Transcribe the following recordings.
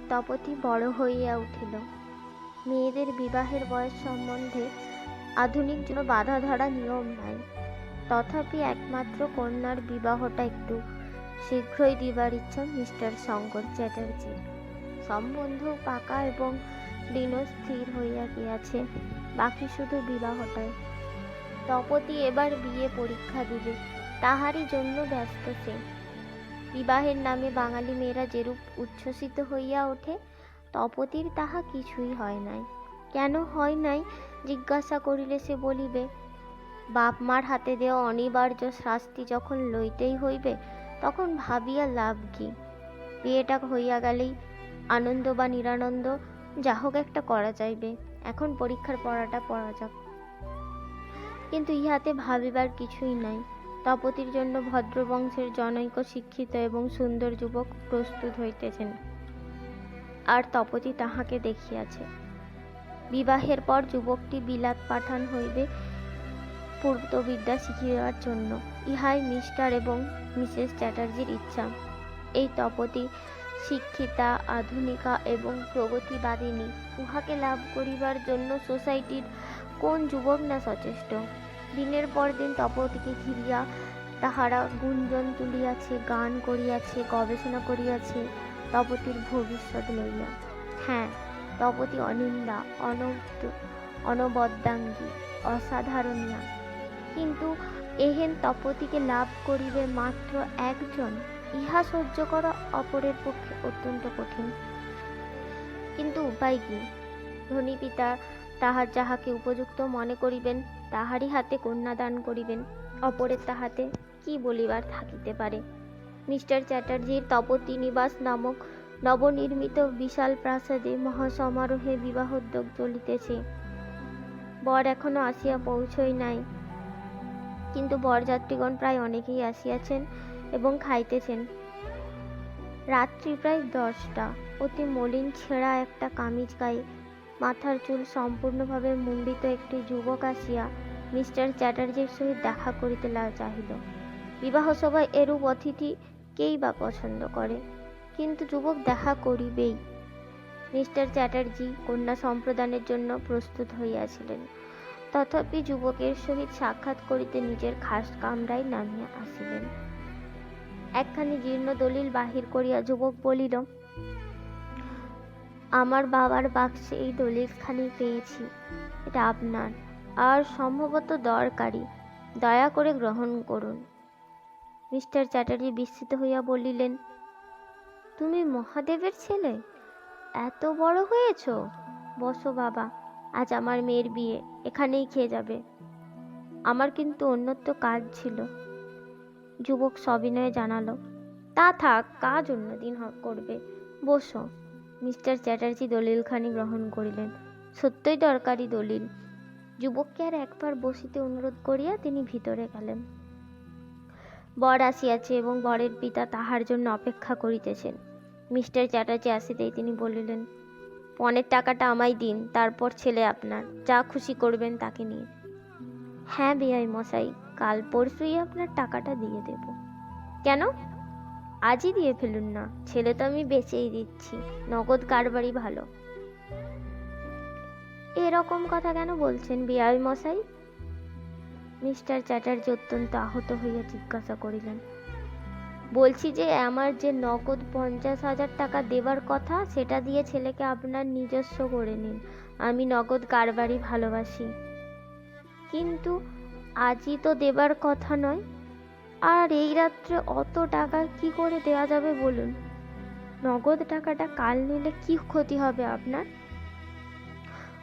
তপতি বড় হইয়া উঠিল। মেয়েদের বিবাহের বয়স সম্বন্ধে আধুনিক জন্য বাধা ধরা নিয়ম নাই, তথাপি একমাত্র কন্যার বিবাহটা একটু শীঘ্রই দিবার ইচ্ছা মিস্টার শঙ্কর চ্যাটার্জির। সম্বন্ধ পাকা এবং দিনও স্থির হইয়া গিয়াছে, বাকি শুধু বিবাহটাই। তপতি এবার বিয়ে পরীক্ষা দিবে, তাহারই জন্য ব্যস্ত সে। বিবাহের নামে বাঙালি মেয়েরা যেরূপ উচ্ছ্বসিত হইয়া ওঠে, তপতির তাহা কিছুই হয় নাই। কেন হয় নাই জিজ্ঞাসা করিলে সে বলিবে, বাপ মার হাতে দেওয়া অনিবার্য শাস্তি যখন লইতেই হইবে, তখন ভাবিয়া লাভ কি? বিয়েটা হইয়া গেলেই আনন্দ বা নিরানন্দ যা হোক একটা করা যাইবে, এখন পরীক্ষার পড়াটা পড়া যাক। কিন্তু ইহাতে ভাবিবার কিছুই নাই। তপতির জন্য ভদ্রবংশের জনৈক শিক্ষিত এবং সুন্দর যুবক প্রস্তুত হইতেছেন, আর তপতি তাহাকে দেখিয়াছে। বিবাহের পর যুবকটি বিলাত পাঠান হইবে পূর্তবিদ্যা শিখিবার জন্য, ইহাই মিস্টার এবং মিসেস চ্যাটার্জির ইচ্ছা। এই তপতি শিক্ষিতা, আধুনিকা এবং প্রগতিবাদিনী, উহাকে লাভ করিবার জন্য সোসাইটির কোন যুবক না সচেষ্ট। দিনের পর দিন তপতিকে ঘিরিয়া তাহারা গুঞ্জন তুলিয়াছে, গান করিয়াছে, গবেষণা করিয়াছে তপতির ভবিষ্যৎ লইয়া। হ্যাঁ, তপতি অনিন্দা, অনবদ্যাঙ্গী, অসাধারণীয়া, কিন্তু এহেন তপতিকে লাভ করিবে মাত্র একজন, ইহা সহ্য করা অপরের পক্ষে অত্যন্ত কঠিন। কিন্তু উপায় কি? ধনী পিতা তাহার যাহাকে উপযুক্ত মনে করিবেন, তাহারই হাতে কন্যাদান করিবেন, অপরের তাহাতে কি বলিবার থাকিতে পারে? মিস্টার চ্যাটার্জির তপতি নিবাস নামক নবনির্মিত বিশাল প্রাসাদে মহাসমারোহে বিবাহোদ্যোগ চলিতেছে। বর এখনো আসিয়া পৌঁছই নাই, কিন্তু বরযাত্রীগণ প্রায় অনেকেই আসিয়াছেন এবং খাইতেছেন। রাত্রি প্রায় 10টা। অতি মলিন ছেঁড়া একটা কামিজ গায়ে, মাথার চুল সম্পূর্ণভাবে মুণ্ডিত একটি যুবক আসিয়া মিস্টার চ্যাটার্জির সহিত দেখা করিতে চাহিল। বিবাহ সভায় এরূপ অতিথি কেই বা পছন্দ করে, কিন্তু যুবক দেখা করিবেই। মিস্টার চ্যাটার্জি কন্যা সম্প্রদানের জন্য প্রস্তুত হইয়াছিলেন, তথাপি যুবকের সহিত সাক্ষাৎ করিতে নিজের খাস কামরায় নামিয়া আসিলেন। একখানি জীর্ণ দলিল বাহির করিয়া যুবক বলিল, আমার বাবার বাক্সে এই দলিলখানি পেয়েছি, এটা আপনার, আর সম্ভবত দরকারি, দয়া করে গ্রহণ করুন। মিস্টার চ্যাটার্জি বিস্মিত হইয়া বলিলেন, তুমি মহাদেবের ছেলে? এত বড় হয়েছ? বসো বাবা, আজ আমার মেয়ের বিয়ে, এখানেই খেয়ে যাবে। আমার কিন্তু অন্যত্র কাজ ছিল। যুবক সবিনয়ে জানালো, তা থাক, কাজ অন্যদিন করবে, বসো। মিস্টার চ্যাটার্জি দলিলখানি গ্রহণ করিলেন। সত্যই দরকারি দলিল। যুবককে আর একবার বসিতে অনুরোধ করিয়া তিনি ভিতরে গেলেন। বর আসিয়াছে এবং বরের পিতা তাহার জন্য অপেক্ষা করিতেছেন। মিস্টার চ্যাটার্জি আসিতেই তিনি বলিলেন, পণের টাকাটা আমায় দিন, তারপর ছেলে আপনার, যা খুশি করবেন তাকে নিয়ে। হ্যাঁ বেয়াই মশাই, কাল পরশুই আপনার টাকাটা দিয়ে দেব। কেন? আজই দিয়ে ফেলুন না, ছেলে তো আমি বেচেই দিচ্ছি, নগদ কারবারই ভালো। এরকম কথা কেন বলছেন বেয়াই মশাই? মিস্টার চ্যাটার্জি অত্যন্ত আহত হইয়া জিজ্ঞাসা করিলেন। বলছি যে আমার যে নগদ 50,000 টাকা দেবার কথা, সেটা দিয়ে ছেলেকে আপনার নিজস্ব করে নিন। আমি নগদ কারবারই ভালোবাসি। কিন্তু আজই তো দেবার কথা নয়, আর এই রাত্রে অত টাকা কি করে দেওয়া যাবে বলুন? নগদ টাকাটা কাল নিলে কি ক্ষতি হবে আপনার?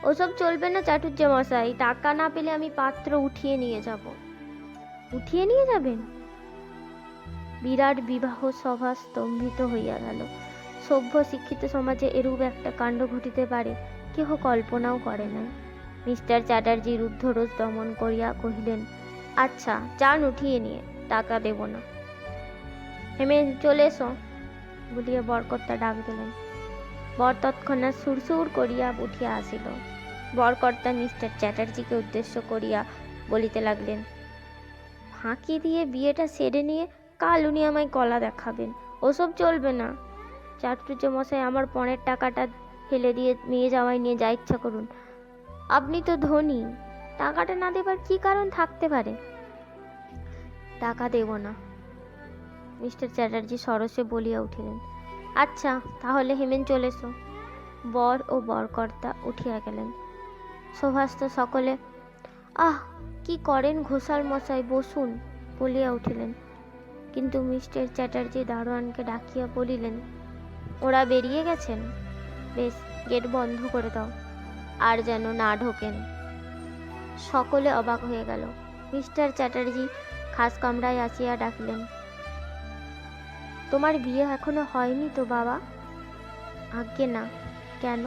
ওসব চলবে না চাটুর্যে মশাই, টাকা না পেলে আমি পাত্র উঠিয়ে নিয়ে যাব। উঠিয়ে নিয়ে যাবেন? বিরাট বিবাহ সভা স্তম্ভিত হইয়া গেল। সভ্য শিক্ষিত সমাজে এরূপ একটা কাণ্ড ঘটিতে পারে কেহ কল্পনাও করে নাই। মিস্টার চ্যাটার্জি রুদ্ধরোষ দমন করিয়া কহিলেন, আচ্ছা যান উঠিয়ে নিয়ে, টাকা দেব না। হেমে চলে এসো বলিয়া বরকর্তা ডাক দিলেন। বর তৎক্ষণাৎ সুরসুর করিয়া উঠিয়া আসিল। বরকর্তা মিস্টার চ্যাটার্জিকে উদ্দেশ্য করিয়া বলিতে লাগলেন, ফাঁকি দিয়ে বিয়েটা সেরে নিয়ে কাল উনি আমায় কলা দেখাবেন, ওসব চলবে না। চাটুর্য মশাই, আমার পণের টাকাটা ফেলে দিয়ে মেয়ে জামাই নিয়ে যা ইচ্ছা করুন। আপনি তো ধনী, টাকাটা না দেবার কি কারণ থাকতে পারে? টাকা দেব না, মিস্টার চ্যাটার্জি সরসে বলিয়া উঠিলেন। আচ্ছা, তাহলে হেমেন চলে এসো। বর ও বরকর্তা উঠিয়া গেলেন। সভাস্থ সকলে আহ, কি করেন ঘোষাল মশাই, বসুন বলিয়া উঠিলেন। কিন্তু মিস্টার চ্যাটার্জি দারোয়ানকে ডাকিয়া বলিলেন, ওরা বেরিয়ে গেছেন? বেশ, গেট বন্ধ করে দাও, আর যেন না ঢোকেন। সকলে অবাক হয়ে গেল। মিস্টার চ্যাটার্জি খাস কামরায় আসিয়া ডাকলেন, তোমার বিয়ে এখনো হয়নি তো বাবা? আজ্ঞে না। কেন?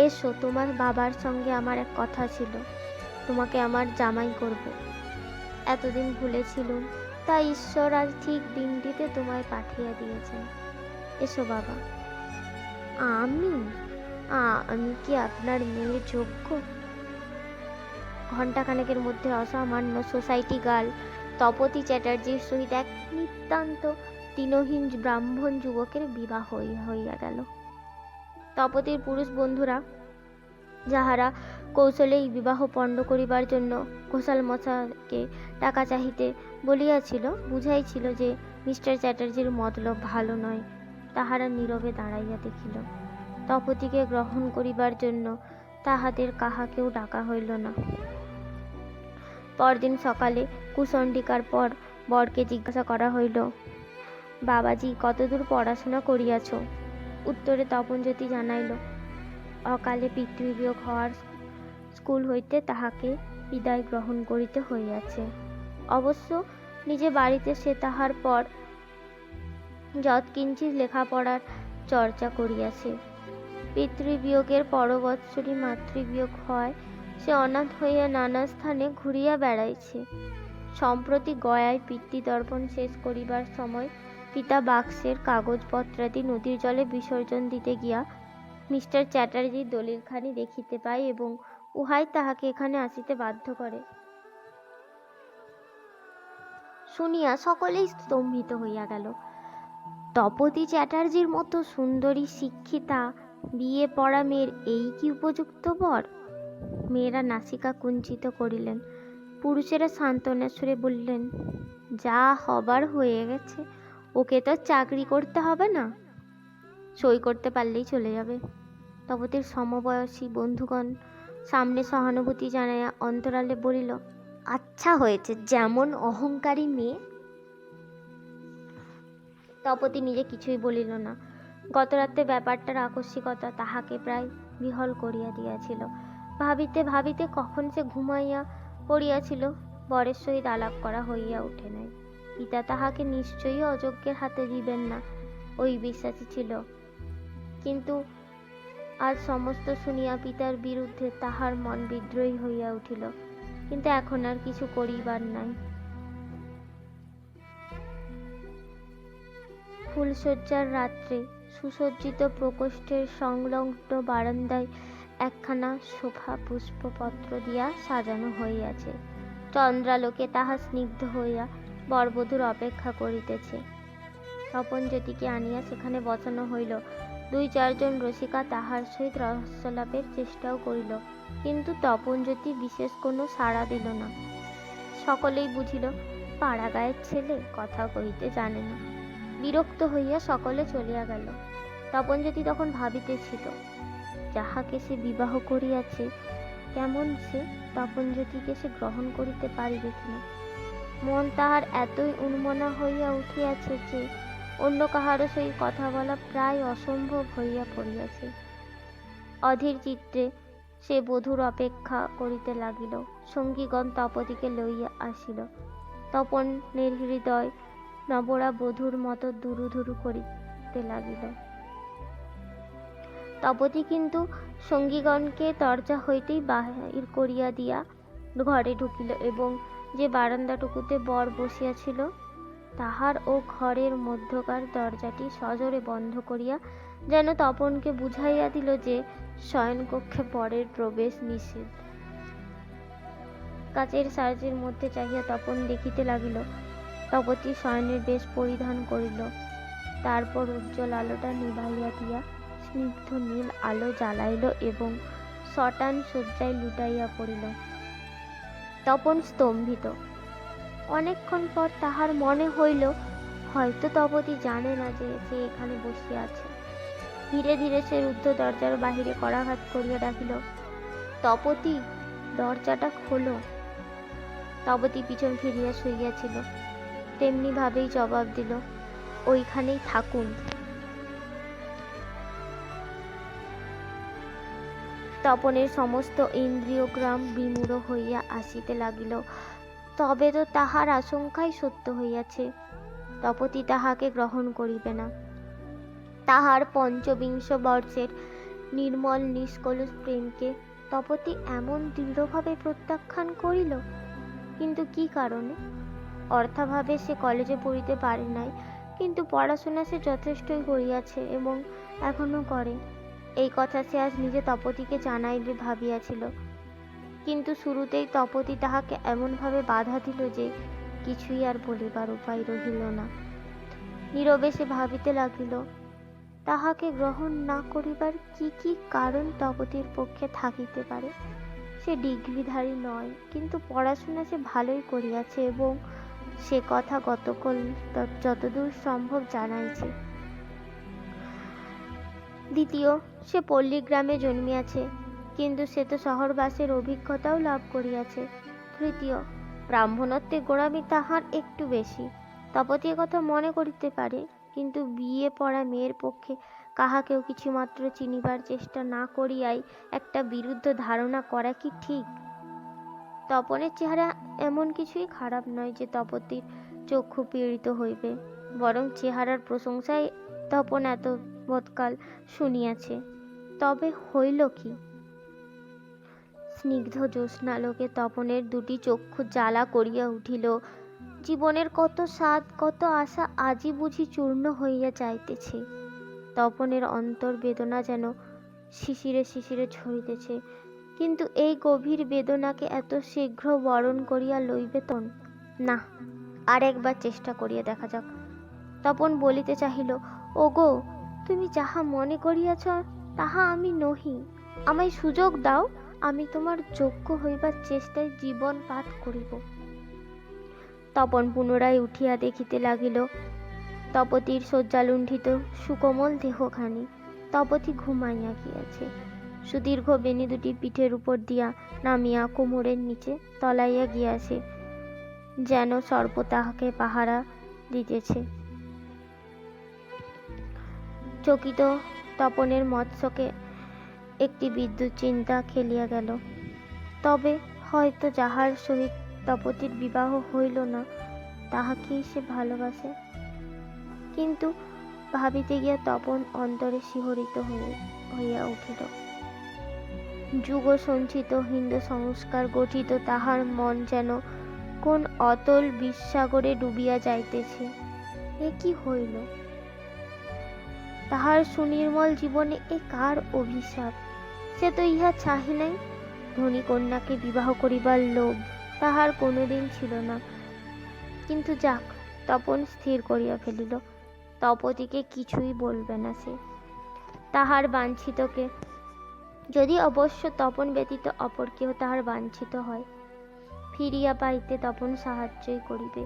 এসো, তোমার বাবার সঙ্গে আমার এক কথা ছিল, তোমাকে আমার জামাই করব। এতদিন ভুলেছিলুম, তাই ঈশ্বর আজ ঠিক দিনটিতে তোমায় পাঠিয়ে দিয়েছেন। এসো বাবা। আমি আমি কি আপনার মেয়ের যোগ্য? ঘণ্টাখানেকের মধ্যে অসামান্য সোসাইটি গার্ল তপতী চ্যাটার্জির সহিত এক নিতান্ত দীনহীন ব্রাহ্মণ যুবকের বিবাহ হইয়া গেল। তপতীর পুরুষ বন্ধুরা, যাহারা কৌশলেই বিবাহ পণ্ড করিবার জন্য ঘোষাল মশাইকে টাকা চাহিতে বলিয়াছিল, বুঝাইছিল যে মিস্টার চ্যাটার্জির মতলব ভালো নয়, তাহারা নীরবে দাঁড়াইয়া দেখিল। তপতীকে গ্রহণ করিবার জন্য তাহাদের কাহাকেও ডাকা হইল না। পরদিন সকালে কুচণ্ডিকার পর বরকে জিজ্ঞাসা করা হইল, বাবাজি কতদূর পড়াশোনা করিয়াছ? উত্তরে তপনজ্যোতি জানাইল, অকালে পিতৃবিয়োগ হওয়ার স্কুল হইতে তাহাকে বিদায় গ্রহণ করিতে হইয়াছে। অবশ্য নিজে বাড়িতে সে তাহার পর যৎকিঞ্চিৎ লেখাপড়ার চর্চা করিয়াছে। পিতৃবিয়োগের পরবৎসরী মাতৃবিয়োগ হয় সে অনাথ হইয়া নানা স্থানে ঘুরিয়া বেড়াইছে। সম্প্রতি গয়ায় পিতৃতর্পণ শেষ করিবার সময় পিতা বাক্সের কাগজপত্রাদি নদীর জলে বিসর্জন দিতে গিয়া মিস্টার চ্যাটার্জির দলিলখানি দেখিতে পায় এবং উহাই তাহাকে এখানে আসিতে বাধ্য করে। শুনিয়া সকলেই স্তম্ভিত হইয়া গেল। তপতী চ্যাটার্জির মতো সুন্দরী শিক্ষিতা বিয়ে পড়া মেয়ের এই কি উপযুক্ত বর? মেয়েরা নাসিকা কুঞ্চিত করিলেন। পুরুষেরা সান্ত্বনা সুরে বললেন, যা হবার হয়ে গেছে, ওকে তো চাকরি করতে হবে না, সই করতে পারলেই চলে যাবে। তপতীর সমবয়সী বন্ধুগণ সামনে সহানুভূতি জানাইয়া অন্তরালে বলিল, আচ্ছা হয়েছে, যেমন অহংকারী মেয়ে। তপতী নিজে কিছুই বলিল না। গত রাত্রে ব্যাপারটার আকস্মিকতা তাহাকে প্রায় বিহল করিয়া দিয়াছিল। ভাবিতে ভাবিতে কখন সে ঘুমাইয়া পড়িয়াছিল, বরের সহিত আলাপ করা হইয়া ওঠে নাই। পিতা তাহাকে নিশ্চয়ই অযোগ্যের হাতে দিবেন না, ওই বিশ্বাসী ছিল। কিন্তু আজ সমস্ত শুনিয়া পিতার বিরুদ্ধে তাহার মন বিদ্রোহী হইয়া উঠিল। কিন্তু এখন আর কিছু করিবার নাই। ফুলশয্যার রাত্রে সুসজ্জিত প্রকোষ্ঠের সংলগ্ন বারান্দায় একখানা সোফা পুষ্পপত্র দিয়া সাজানো হইয়াছে। চন্দ্রালোকে তাহা স্নিগ্ধ হইয়া বরবধূর অপেক্ষা করিতেছে। তপনজ্যোতিকে আনিয়া সেখানে বসানো হইল। 2-4 জন রসিকা তাহার সহিত রহস্যলাপের চেষ্টাও করিল, কিন্তু তপনজ্যোতি বিশেষ কোনো সাড়া দিল না। সকলেই বুঝিল পাড়া গায়ের ছেলে, কথা কহিতে জানে না। বিরক্ত হইয়া সকলে চলিয়া গেল। তপনজ্যোতি তখন ভাবিতেছিল, যাহাকে সে বিবাহ করিয়াছে, কেমন সে, তপনজ্যোতিকে সে গ্রহণ করিতে পারিবে কিনা। মন তাহার এতই উন্মনা হইয়া উঠিয়াছে যে অন্য কাহারও সহিত কথা বলা প্রায় অসম্ভব হইয়া পড়িয়াছে। অধীর চিত্তে সে বধূর অপেক্ষা করিতে লাগিল। সঙ্গীগণ তপতীকে লইয়া আসিল। তপনের হৃদয় নবরা বধূর মতো দুরু দুরু করিতে লাগিল। তপতী কিন্তু সঙ্গীগণকে দরজা হইতেই বাহির করিয়া দিয়া ঘরে ঢুকিল এবং যে বারান্দাটুকুতে বর বসিয়াছিল তাহার ও ঘরের মধ্যকার দরজাটি সজোরে বন্ধ করিয়া যেন তপনকে বুঝাইয়া দিল যে শয়নকক্ষে বরের প্রবেশ নিষেধ। কাচের সার্জের মধ্যে চাহিয়া তপন দেখিতে লাগিল তপতী শয়নের বেশ পরিধান করিল। তারপর উজ্জ্বল আলোটা নিভাইয়া দিয়া স্নিগ্ধ নীল আলো জ্বালাইল এবং সটান শয্যায় লুটাইয়া পড়িল। তপন স্তম্ভিত। অনেকক্ষণ পর তাহার মনে হইল হয়তো তপতি জানে না যে সে এখানে বসিয়া আছে। ধীরে ধীরে সে রুদ্ধ দরজার বাহিরে করাঘাত করিয়া ডাকিল, তপতি, দরজাটা খোলো। তপতি পিছন ফিরিয়া শুইয়াছিল। তেমনি ভাবেই জবাব দিল, ওইখানেই থাকুন। তপনের সমস্ত ইন্দ্রিয়গ্রাম বিমূঢ় হইয়া আসিতে লাগিল। তবে তো তাহার আশঙ্কাই সত্য হইয়াছে, তপতি তাহাকে গ্রহণ করিবে না। তাহার পঞ্চবিংশ বর্ষের নির্মল নিষ্কলুষ প্রেমকে তপতি এমন দৃঢ়ভাবে প্রত্যাখ্যান করিল। কিন্তু কি কারণে? অর্থাভাবে সে কলেজে পড়িতে পারে নাই, কিন্তু পড়াশোনা সে যথেষ্টই করিয়াছে এবং এখনো করে। এই কথা সে আজ নিজে তপতিকে জানাইবে ভাবিয়াছিল, কিন্তু শুরুতেই তপতি তাহাকে এমনভাবে বাধা দিল যে কিছুই আর বলিবার উপায় রহিল না। নীরবে সে ভাবিতে লাগিল, তাহাকে গ্রহণ না করিবার কি কি কারণ তপতির পক্ষে থাকিতে পারে। সে ডিগ্রিধারী নয়, কিন্তু পড়াশোনা সে ভালোই করিয়াছে এবং সে কথা গতকাল যতদূর সম্ভব জানাইছে। দ্বিতীয়, সে পল্লীগ্রামে জন্মিয়াছে, কিন্তু সে তো শহরবাসের অভিজ্ঞতাও লাভ করিয়াছে। তৃতীয়, ব্রাহ্মণত্বে গোড়ামি তাহার একটু বেশি। তপতি কথা মনে করিতে পারে, কিন্তু বিয়ে পড়া মেয়ের পক্ষে কাহাকেও কিছুমাত্র চিনিবার চেষ্টা না করিয়াই একটা বিরুদ্ধ ধারণা করা কি ঠিক? তপনের চেহারা এমন কিছুই খারাপ নয় যে তপতির চক্ষু পীড়িত হইবে, বরং চেহারার প্রশংসায় তপন এত বোধকাল শুনিয়াছে। তবে হইল কি? স্নিগ্ধ জ্যোৎস্নালোকে তপনের দুটি চক্ষু জ্বালা করিয়া উঠিল। জীবনের কত স্বাদ, কত আশা আজই বুঝি চূর্ণ হইয়া যাইতেছে। তপনের অন্তর বেদনা যেন শিশিরে শিশিরে ঝরিতেছে, কিন্তু এই গভীর বেদনাকে এত শীঘ্র বরণ করিয়া লইবে তন না, আর একবার চেষ্টা করিয়া দেখা যাক। তপন বলিতে চাহিল, ওগো, তুমি যাহা মনে করিয়াছ তাহা আমি নহি। আমায় সুযোগ দাও, আমি তোমার যোগ্য হইবার চেষ্টায় জীবন পাত করিব। তপন পুনরায় উঠিয়া দেখিতে লাগিল তপতির শয্যালুণ্ঠিত সুকোমল দেহখানি। তপতি ঘুমাইয়া গিয়াছে। সুদীর্ঘ বেণী দুটি পিঠের উপর দিয়া নামিয়া কোমরের নিচে তলাইয়া গিয়াছে, যেন সর্প তাহাকে পাহারা দিতেছে। চকিত তপনের মস্তকে একটি বিদ্যুৎ চিন্তা খেলিয়া গেল। তবে হয়তো যাহার সহিত তপতির বিবাহ হইল না তাহাকেই সে ভালোবাসে। কিন্তু ভাবিতে গিয়া তপন অন্তরে শিহরিত হইয়া উঠিল। যুগ সঞ্চিত হিন্দু সংস্কার গঠিত তাহার মন যেন কোন অতল বিষসাগরে ডুবিয়া যাইতেছে। এ কি হইল? তাহার সুনির্মল জীবনে এ কার অভিশাপ? সে তো ইহা চাহি নাই। ধনী কন্যাকে বিবাহ করিবার লোভ তাহার কোনোদিন ছিল না। কিন্তু যাক, তপন স্থির করিয়া ফেলিল, তপতিকে কিছুই বলবে না সে। তাহার বাঞ্ছিতকে, যদি অবশ্য তপন ব্যতীত অপর কেউ তাহার বাঞ্ছিত হয়, ফিরিয়া পাইতে তপন সাহায্যই করিবে।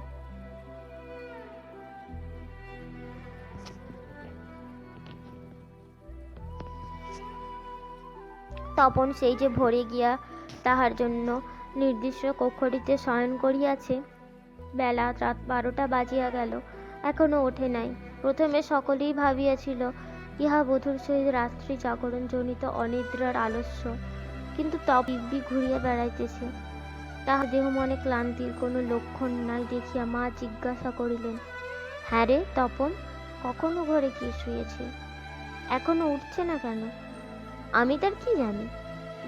তপন সেই যে ভোরে গিয়া তাহার জন্য নির্দিষ্ট কক্ষটিতে শয়ন করিয়াছে। বেলা রাত 12টা বাজিয়া গেল, এখনো ওঠে নাই। প্রথমে সকলেই ভাবিয়াছিল ইহা বধূর সহিত রাত্রি জাগরণ জনিত অনিদ্রার আলস্য, কিন্তু দিব্যি ঘুরিয়া বেড়াইতেছে। তাহার দেহ মনে ক্লান্তির কোনো লক্ষণ নাই দেখিয়া মা জিজ্ঞাসা করিলেন, হ্যাঁ রে তপন, কখনো ঘরে কি শুয়েছে, এখনো উঠছে না কেন? আমি তার কি জানি,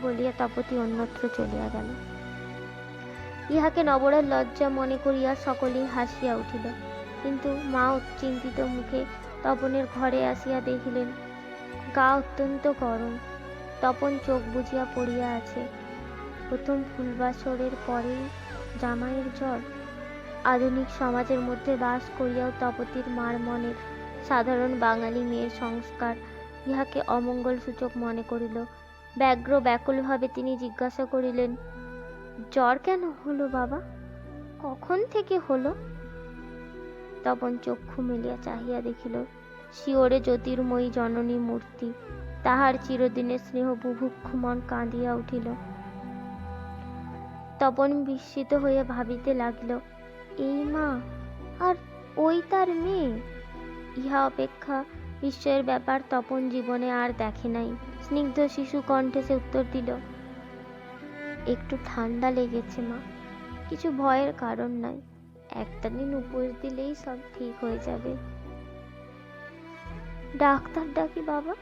বলিয়া তপতি অন্যত্র চলিয়া গেল। ইহাকে নবরার লজ্জা মনে করিয়া সকলেই হাসিয়া উঠিল, কিন্তু মা চিন্তিত মুখে তপনের ঘরে আসিয়া দেখিলেন গা অত্যন্ত গরম। তপন চোখ বুজিয়া পড়িয়া আছে। প্রথম ফুলবাসরের পরেই জামাইয়ের জ্বর। আধুনিক সমাজের মধ্যে বাস করিয়াও তপতির মার মনের সাধারণ বাঙালি মেয়ের সংস্কার ইহাকে অমঙ্গল সূচক মনে করিল। ব্যগ্র ব্যাকুলভাবে তিনি জিজ্ঞাসা করিলেন, জ্বর কেন হলো বাবা? কখন থেকে হলো? তপন চক্ষু মেলিয়া চাহিয়া দেখিল, শিওরে জ্যোতির্ময়ী জননী মূর্তি। তাহার চিরদিনের স্নেহ বুভুক্ষ মন কাঁদিয়া উঠিল। তপন বিস্মিত হইয়া ভাবিতে লাগিল, এই মা, আর ওই তার মেয়ে। ইহা অপেক্ষা বিস্ময়ের ব্যাপার তপন জীবনে আর দেখে নাই। স্নিগ্ধ শিশু কণ্ঠে সে উত্তর দিল, একটু ঠান্ডা লেগেছে মা, কিছু ভয়ের কারণ নাই, একটা দিন উপোস দিলেই সব ঠিক হয়ে যাবে। ডাক্তার ডাকি বাবা?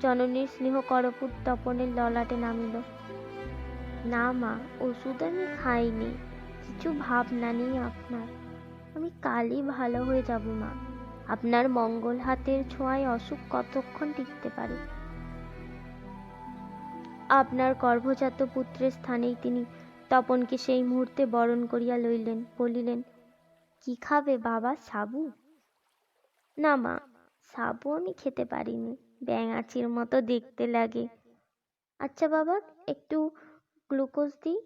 জননীর স্নেহ করপুট তপনের ললাটে নামিল। না মা, ওষুধ আমি খাইনি, কিছু ভাবনা নেই আপনার, আমি কালই ভালো হয়ে যাব মা। আপনার মঙ্গল হাতের ছোঁয়ায় অসুখ কতক্ষণ টিকতে পারে। আপনার গর্ভজাত পুত্রের স্থানেই তিনি তপনকে সেই মুহূর্তে বরণ করিয়া লইলেন। বলিলেন, কি খাবে বাবা, সাবু? না মা, সাবু আমি খেতে পারিনি, ব্যাঙাচির মতো দেখতে লাগে। আচ্ছা বাবা, একটু গ্লুকোজ দিই?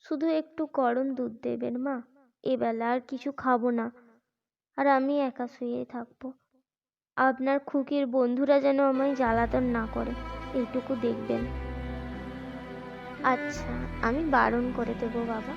শুধু একটু গরম দুধ দেবেন মা, এবেলা আর কিছু খাবো না, আর আমি একা শুয়ে থাকবো। আপনার খুকির বন্ধুরা যেন আমায় জ্বালাতন না করে, এইটুকু দেখবেন। আচ্ছা, আমি বারণ করে দেবো বাবা।